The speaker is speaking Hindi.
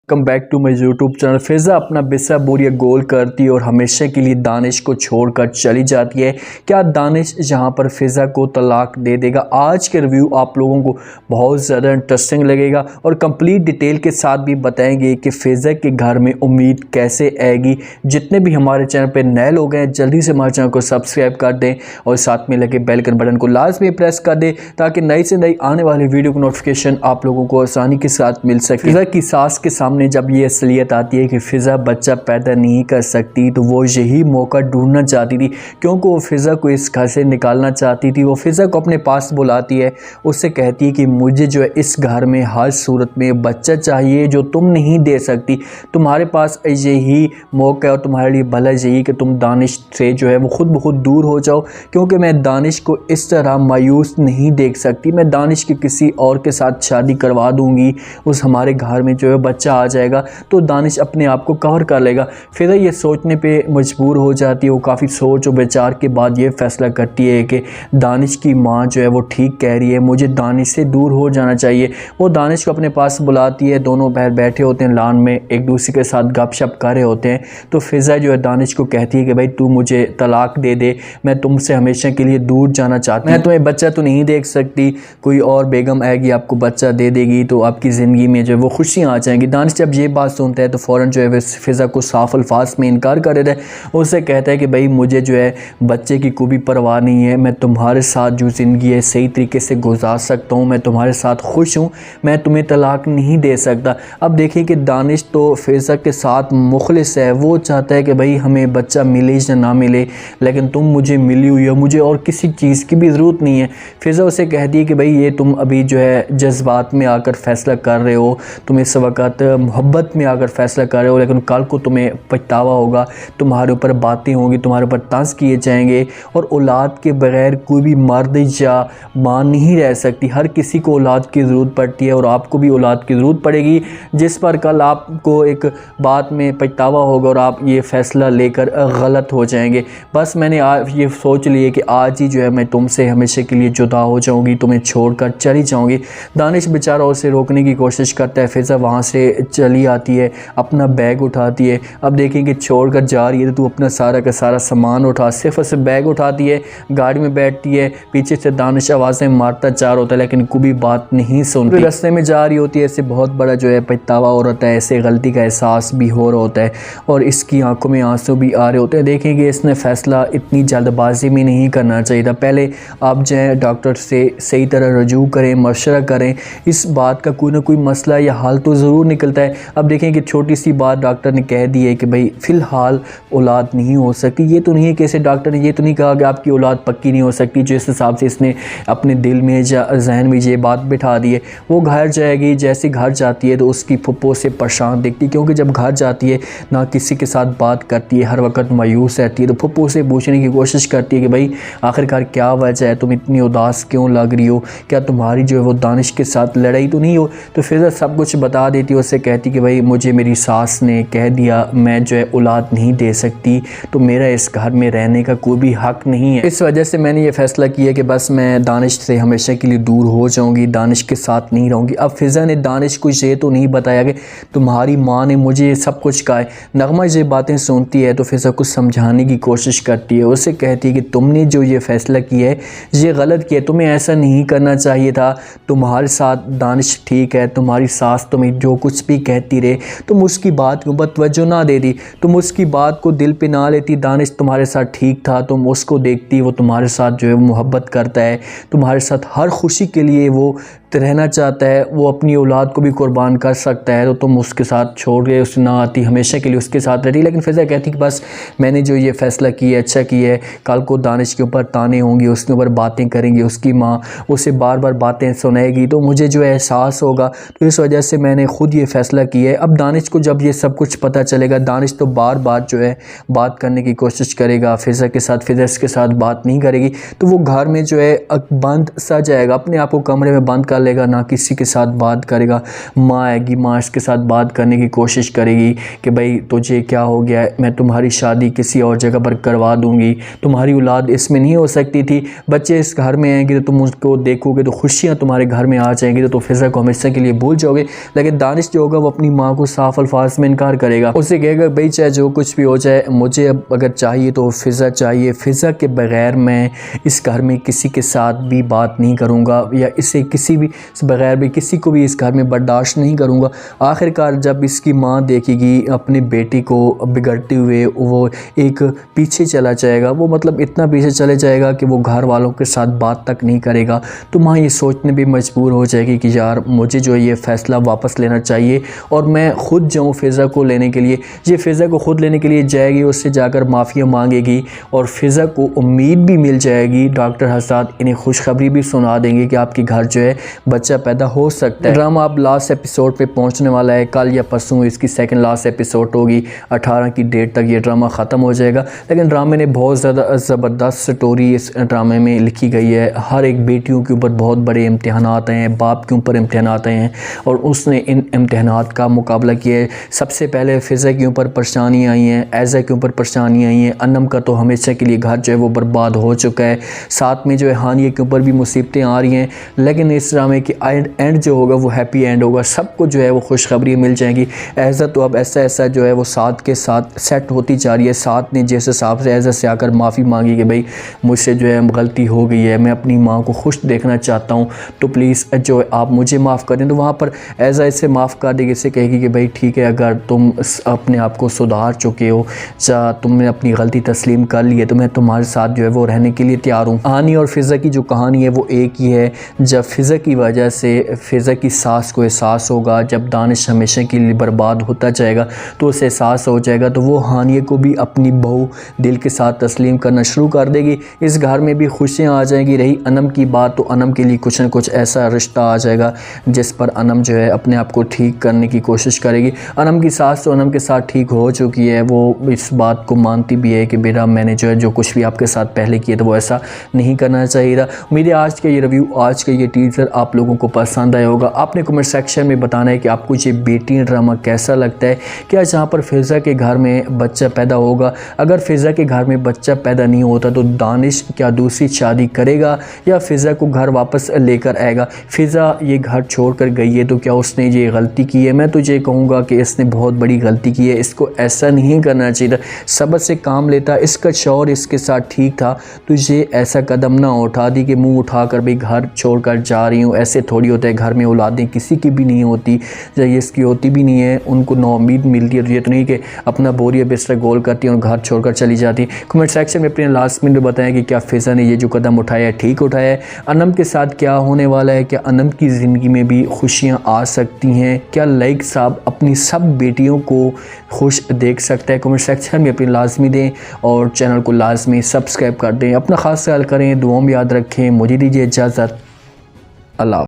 Come back to my YouTube channel. Fiza अपना बिस्सा बोरिया गोल करती है और हमेशा के लिए दानिश को छोड़कर चली जाती है। क्या दानिश यहाँ पर फिज़ा को तलाक दे देगा? आज के रिव्यू आप लोगों को बहुत ज़्यादा इंटरेस्टिंग लगेगा और कंप्लीट डिटेल के साथ भी बताएंगे कि फिज़ा के घर में उम्मीद कैसे आएगी। जितने भी हमारे चैनल पर नए लोग हैं जल्दी से हमारे चैनल को सब्सक्राइब कर दें और साथ में लगे बेल के बटन को लाजमी प्रेस कर दें ताकि नई से नई आने वाली वीडियो की नोटिफिकेशन आप लोगों को आसानी के साथ मिल सके। फिज़ा की सास के सामने जब ये असलियत आती है कि फ़िज़ा बच्चा पैदा नहीं कर सकती तो वो यही मौका ढूंढना चाहती थी, क्योंकि वो फ़िज़ा को इस घर से निकालना चाहती थी। वो फ़िज़ा को अपने पास बुलाती है, उससे कहती है कि मुझे जो है इस घर में हर सूरत में बच्चा चाहिए जो तुम नहीं दे सकती। तुम्हारे पास यही मौका है और तुम्हारे लिए भला यही कि तुम दानिश से जो है वो खुद ब खुद दूर हो जाओ, क्योंकि मैं दानिश को इस तरह मायूस नहीं देख सकती। मैं दानिश की किसी और के साथ शादी करवा दूंगी, उस हमारे घर में जो है बच्चा आ जाएगा तो दानिश अपने आप को कवर कर लेगा। फिर ये सोचने पे मजबूर हो जाती है। वो काफ़ी सोच और विचार के बाद ये फैसला करती है कि दानिश की माँ जो है वो ठीक कह रही है, मुझे दानिश से दूर हो जाना चाहिए। वो दानिश को अपने पास बुलाती है, दोनों बहन बैठे होते हैं लान में, एक दूसरे के साथ गपशप कर रहे होते हैं। तो फिज़ा जो है दानिश को कहती है कि भाई तू मुझे तलाक दे दे, मैं तुमसे हमेशा के लिए दूर जाना चाहती हूँ। मैं तुम्हें बच्चा तो नहीं देख सकती, कोई और बेगम आएगी आपको बच्चा दे देगी तो आपकी ज़िंदगी में जो है वो खुशियाँ आ जाएंगी। दानिश जब ये बात सुनता है तो फ़ौरन जो है वह फ़िज़ा को साफ अल्फाज में इनकार कर देता है। उससे कहता है कि भाई मुझे जो है बच्चे की कोई भी परवाह नहीं है, मैं तुम्हारे साथ जो ज़िंदगी है सही तरीके से गुजार सकता हूँ, मैं तुम्हारे साथ खुश हूँ, मैं तुम्हें तलाक नहीं दे सकता। अब देखिए कि दानिश तो फ़िज़ा के साथ मुखलिस है, वो चाहता है कि भाई हमें बच्चा मिले या ना मिले, लेकिन तुम मुझे मिली हुई हो, मुझे और किसी चीज़ की भी ज़रूरत नहीं है। फ़िज़ा उसे कहती है कि भाई ये तुम अभी जो है जज्बात में आकर फ़ैसला कर रहे हो, तुम इस वक्त मोहब्बत में आकर फ़ैसला कर रहे हो, लेकिन कल को तुम्हें पछतावा होगा, तुम्हारे ऊपर बातें होंगी, तुम्हारे ऊपर तंज किए जाएंगे और औलाद के बगैर कोई भी मर्द या मां नहीं रह सकती। हर किसी को औलाद की ज़रूरत पड़ती है और आपको भी औलाद की ज़रूरत पड़ेगी, जिस पर कल आपको एक बात में पछतावा होगा और आप ये फ़ैसला लेकर गलत हो जाएंगे। बस मैंने आज ये सोच लिए कि आज ही जो है मैं तुमसे हमेशा के लिए जुदा हो जाऊँगी, तुम्हें छोड़कर चली जाऊँगी। दानिश बेचारा उसे रोकने की कोशिश करता है। फिज़ा वहाँ से चली आती है, अपना बैग उठाती है। अब देखेंगे छोड़कर जा रही है तो तू अपना सारा का सारा सामान उठा, सिर्फ उसे बैग उठाती है, गाड़ी में बैठती है। पीछे से दानिश आवाज़ें मारता चार होता है लेकिन कोई भी बात नहीं सुनती। रास्ते में जा रही होती है, ऐसे बहुत बड़ा जो है पछतावा हो रहा है, ऐसे गलती का एहसास भी हो रहा होता है और इसकी आंखों में आंसू भी आ रहे होते हैं। देखेंगे इसने फ़ैसला इतनी जल्दबाजी में नहीं करना चाहिए था। पहले आप जो है डॉक्टर से सही तरह रजू करें, मशवरा करें, इस बात का कोई ना कोई मसला या हल तो ज़रूर निकलता है। अब देखें कि छोटी सी बात डॉक्टर ने कह दी है कि भाई फ़िलहाल औलाद नहीं हो सकती। ये तो नहीं है कि ऐसे डॉक्टर ने ये तो नहीं कहा कि आपकी औलाद पक्की नहीं हो सकती, जिस हिसाब से इसने अपने दिल में या जहन में ये बात बिठा दी है। वो घर जाएगी, जैसे घर जाती है तो उसकी फुप्पो से परेशान दिखती है, क्योंकि जब घर जाती है ना किसी के साथ बात करती है, हर वक्त मायूस रहती है। तो फुप्पो से पूछने की कोशिश करती है कि भाई आखिरकार क्या वजह है, तुम इतनी उदास क्यों लग रही हो, क्या तुम्हारी जो है वो दानिश के साथ लड़ाई तो नहीं हो? तो फिज़ा सब कुछ बता देती है। उससे कहती कि भाई मुझे मेरी सास ने कह दिया मैं जो है औलाद नहीं दे सकती, तो मेरा इस घर में रहने का कोई भी हक नहीं है। इस वजह से मैंने ये फ़ैसला किया कि बस मैं दानिश से हमेशा के लिए दूर हो जाऊंगी, दानिश के साथ नहीं रहूँगी। अब फिज़ा ने दानिश को ये तो नहीं बताया कि तुम्हारी माँ ने मुझे ये सब कुछ कहा है। नगमा ये बातें सुनती है तो फिज़ा को समझाने की कोशिश करती है। उससे कहती है कि तुमने जो ये फ़ैसला किया है ये गलत किया, तुम्हें ऐसा नहीं करना चाहिए था। तुम्हारे साथ दानिश ठीक है, तुम्हारी सास तुम्हें जो कुछ भी कहती रहे तुम उसकी बात को तवज्जो ना दे दी, तुम उसकी बात को दिल पे ना लेती। दानिश तुम्हारे साथ ठीक था, तुम उसको देखती, वो तुम्हारे साथ जो है मोहब्बत करता है, तुम्हारे साथ हर खुशी के लिए वो रहना चाहता है, वो अपनी औलाद को भी कुर्बान कर सकता है, तो तुम उसके साथ छोड़ गए, उससे ना आती, हमेशा के लिए उसके साथ रहती। लेकिन फिज़ा कहती कि बस मैंने जो ये फ़ैसला किया अच्छा किया है, कल को दानिश के ऊपर ताने होंगे, उसके ऊपर बातें करेंगी, उसकी माँ उसे बार बार बातें सुनाएगी तो मुझे जो एहसास होगा, तो इस वजह से मैंने ख़ुद ये फ़ैसला किया है। अब दानिश को जब ये सब कुछ पता चलेगा, दानिश तो बार बार जो है बात करने की कोशिश करेगा फिज़ा के साथ, फिज़ा के साथ बात नहीं करेगी, तो वो घर में जो है बंद सा जाएगा, अपने आप को कमरे में बंद कर निकालेगा, ना किसी के साथ बात करेगा। माँ आएगी, माँ इसके साथ बात करने की कोशिश करेगी कि भाई तुझे क्या हो गया है, मैं तुम्हारी शादी किसी और जगह पर करवा दूँगी, तुम्हारी औलाद इसमें नहीं हो सकती थी। बच्चे इस घर में आएंगे तो तुम उसको देखोगे तो खुशियाँ तुम्हारे घर में आ जाएंगी, तो फ़िज़ा को हमेशा के लिए भूल जाओगे। लेकिन दानिश जो होगा वो अपनी माँ को साफ अल्फाज में इनकार करेगा। उससे कहेगा भाई चाहे जो कुछ भी हो जाए, मुझे अब अगर चाहिए तो फ़िज़ा चाहिए, फ़िज़ा के बग़ैर मैं इस घर में किसी के साथ भी बात नहीं करूँगा, या इसे किसी भी बग़ैर भी किसी को भी इस घर में बर्दाश्त नहीं करूँगा। आखिरकार जब इसकी माँ देखेगी अपनी बेटी को बिगड़ते हुए, वो एक पीछे चला जाएगा, वो मतलब इतना पीछे चले जाएगा कि वो घर वालों के साथ बात तक नहीं करेगा। तो माँ ये सोचने भी मजबूर हो जाएगी कि यार मुझे जो है ये फ़ैसला वापस लेना चाहिए और मैं ख़ुद जाऊँ फ़िज़ा को लेने के लिए। ये फ़िज़ा को ख़ुद लेने के लिए जाएगी, उससे जाकर माफ़िया मांगेगी और फ़िज़ा को उम्मीद भी मिल जाएगी। डॉक्टर हसाद इन्हें खुशखबरी भी सुना देंगे कि आपके घर जो है बच्चा पैदा हो सकता है। ड्रामा अब लास्ट एपिसोड पे पहुंचने वाला है, कल या परसों इसकी सेकंड लास्ट एपिसोड होगी। 18 की डेट तक ये ड्रामा ख़त्म हो जाएगा। लेकिन ड्रामे ने बहुत ज़्यादा ज़बरदस्त स्टोरी इस ड्रामे में लिखी गई है। हर एक बेटियों के ऊपर बहुत बड़े इम्तिहानात आए हैं, बाप के ऊपर इम्तिहानात आए हैं और उसने इन इम्तिहानात का मुकाबला किया है। सबसे पहले फ़िज़ा के ऊपर परेशानियाँ आई हैं, ऐज़ा के ऊपर परेशानियाँ आई हैं। अनम का तो हमेशा के लिए घर जो है वो बर्बाद हो चुका है। साथ में जो है हानिया के ऊपर भी मुसीबतें आ रही हैं। लेकिन इस ड्रामे की एंड जो होगा वो हैप्पी एंड होगा, सबको जो है वो खुशखबरी मिल जाएगी। ऐज़ा तो अब ऐसा जो है वो साथ के साथ सेट होती जा रही है। साथ ने जिस हिसाब से ऐज़ा से आकर माफ़ी मांगी कि भाई मुझसे जो है गलती हो गई है, मैं अपनी माँ को खुश देखना चाहता हूँ, तो प्लीज़ जो है आप मुझे माफ़ कर दें। तो वहाँ पर ऐज़ा इसे माफ़ कर देगी, इसे कहेगी कि भाई ठीक है, अगर तुम अपने आप को सुधार चुके हो, तुमने अपनी गलती तस्लीम कर ली है, तो मैं तुम्हारे साथ जो है वो रहने के लिए तैयार हूँ। हानी और फ़िज़ा की जो कहानी है वो एक ही है। जब फ़िज़ा की वजह से फ़िज़ा की सास को एहसास होगा, जब दानिश हमेशा के लिए बर्बाद होता जाएगा तो उसे एहसास हो जाएगा, तो वो हानिया को भी अपनी बहू दिल के साथ तस्लीम करना शुरू कर देगी। इस घर में भी खुशियाँ आ जाएंगी। रही अनम की बात, तो अनम के लिए कुछ न कुछ ऐसा रिश्ता आ जाएगा जिस पर अनम जो है अपने आप को ठीक करने की कोशिश करेगी। अनम की सास तो अनम के साथ ठीक हो चुकी है, वो इस बात को मानती भी है कि बेटा मैंने जो है जो कुछ भी आपके साथ पहले किया था वो ऐसा नहीं करना चाहिए था। मेरे आज का ये रिव्यू, आज का ये टीज़र आप लोगों को पसंद आया होगा। आपने कमेंट सेक्शन में बताना है कि आपको ये बेटी ड्रामा कैसा लगता है। क्या जहाँ पर फ़िज़ा के घर में बच्चा पैदा होगा, अगर फ़िज़ा के घर में बच्चा पैदा नहीं होता तो दानिश क्या दूसरी शादी करेगा या फ़िज़ा को घर वापस लेकर आएगा? फ़िज़ा ये घर छोड़कर गई है तो क्या उसने ये गलती की है? मैं तुझे कहूँगा कि इसने बहुत बड़ी गलती की है, इसको ऐसा नहीं करना चाहिए था। सब्र से काम लेता, इसका शौहर इसके साथ ठीक था, तुझे ऐसा कदम ना उठा दी कि मुंह उठाकर भी घर छोड़कर जा रही हूँ। ऐसे थोड़ी होता है, घर में औलादें किसी की भी नहीं होती, जब इसकी होती भी नहीं है, उनको नाउम्मीद मिलती है। तो ये तो नहीं कि अपना बोरिया बिस्तर गोल करती है और घर छोड़कर चली जाती है। कमेंट सेक्शन में अपने लास्ट मिनट बताएं कि क्या फ़िज़ा ने ये जो कदम उठाया है ठीक उठाया है। अनम के साथ क्या होने वाला है, क्या अनम की ज़िंदगी में भी खुशियाँ आ सकती हैं? क्या लाइक साहब अपनी सब बेटियों को खुश देख सकता है? कमेंट सेक्शन में अपनी लाजमी दें और चैनल को लाजमी सब्सक्राइब कर दें। अपना ख़ास ख्याल करें, दुआओं में याद रखें। मुझे दीजिए इजाज़त। अल्लाह।